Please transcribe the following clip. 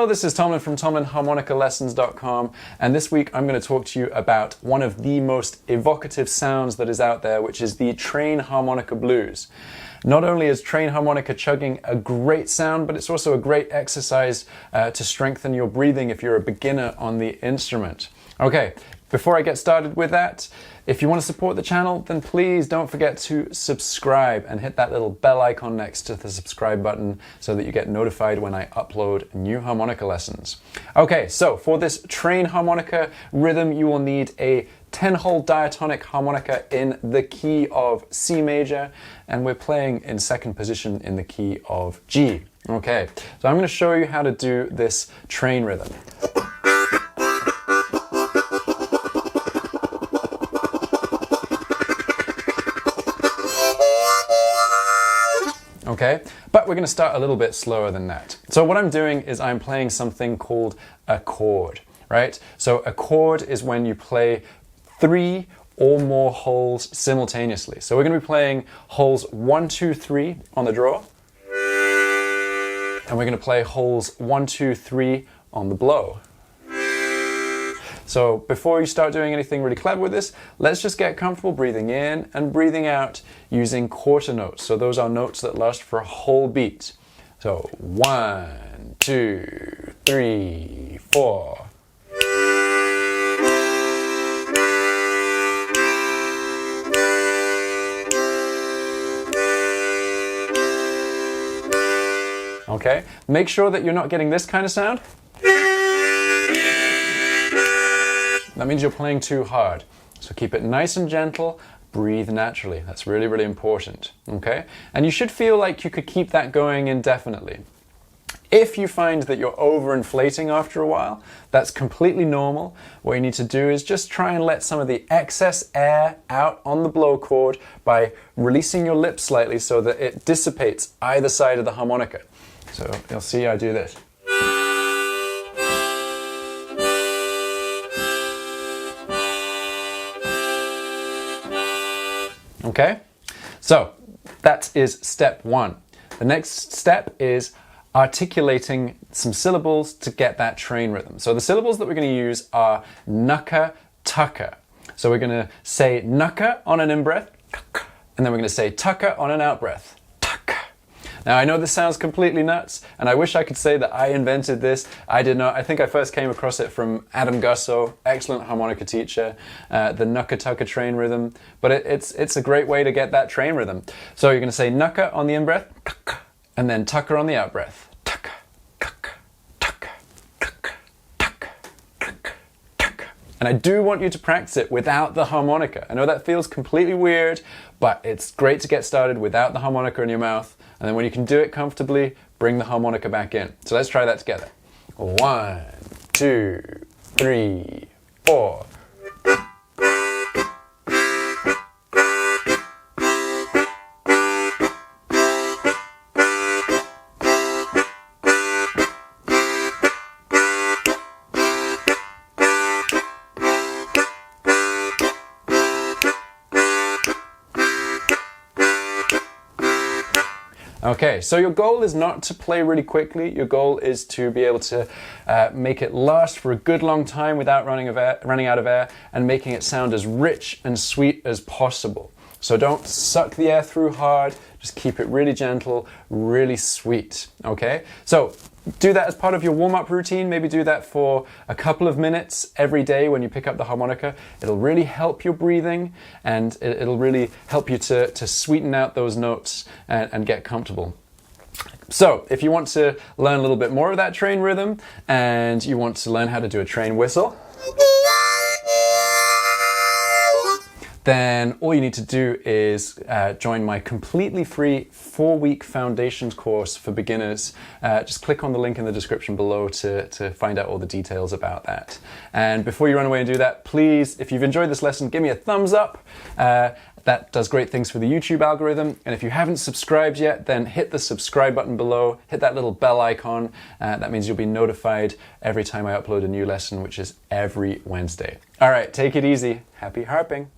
this is Tomlin from TomlinHarmonicaLessons.com, and this week I'm going to talk to you about one of the most evocative sounds that is out there, which is the train harmonica blues. Not only is train harmonica chugging a great sound, but it's also a great exercise to strengthen your breathing if you're a beginner on the instrument. Okay, before I get started with that, if you want to support the channel, then please don't forget to subscribe and hit that little bell icon next to the subscribe button so that you get notified when I upload new harmonica lessons. Okay, so for this train harmonica rhythm, you will need a 10-hole diatonic harmonica in the key of C major, and we're playing in second position in the key of G. Okay, so I'm going to show you how to do this train rhythm. Okay, but we're going to start a little bit slower than that. So what I'm doing is I'm playing something called a chord, right? So a chord is when you play 3 or more holes simultaneously. So we're going to be playing holes 1, 2, 3 on the draw, and we're going to play holes 1, 2, 3 on the blow. So before you start doing anything really clever with this, let's just get comfortable breathing in and breathing out using quarter notes. So those are notes that last for a whole beat. So 1, 2, 3, 4. Okay, make sure that you're not getting this kind of sound. That means you're playing too hard. So keep it nice and gentle, breathe naturally. That's really, really important, okay? And you should feel like you could keep that going indefinitely. If you find that you're overinflating after a while, that's completely normal. What you need to do is just try and let some of the excess air out on the blow chord by releasing your lips slightly so that it dissipates either side of the harmonica. So you'll see I do this. Okay, so that is step 1. The next step is articulating some syllables to get that train rhythm. So the syllables that we're going to use are nucka, tucka. So we're going to say nucka on an in-breath, and then we're going to say tucka on an out-breath. Now I know this sounds completely nuts, and I wish I could say that I invented this. I did not. I think I first came across it from Adam Gusso, excellent harmonica teacher, the nucka tucka train rhythm. But it's a great way to get that train rhythm. So you're going to say nucka on the in-breath, and then tucka on the out-breath. And I do want you to practice it without the harmonica. I know that feels completely weird, but it's great to get started without the harmonica in your mouth. And then when you can do it comfortably, bring the harmonica back in. So let's try that together. 1, 2, 3, 4. Okay, so your goal is not to play really quickly. Your goal is to be able to make it last for a good long time without running out of air, and making it sound as rich and sweet as possible. So don't suck the air through hard, just keep it really gentle, really sweet, okay? So do that as part of your warm-up routine. Maybe do that for a couple of minutes every day when you pick up the harmonica. It'll really help your breathing, and it'll really help you to sweeten out those notes and get comfortable. So if you want to learn a little bit more of that train rhythm, and you want to learn how to do a train whistle, then all you need to do is join my completely free 4-week foundations course for beginners. Just click on the link in the description below to find out all the details about that. And before you run away and do that, please, if you've enjoyed this lesson, give me a thumbs up. That does great things for the YouTube algorithm. And if you haven't subscribed yet, then hit the subscribe button below, hit that little bell icon. That means you'll be notified every time I upload a new lesson, which is every Wednesday. All right, take it easy. Happy harping.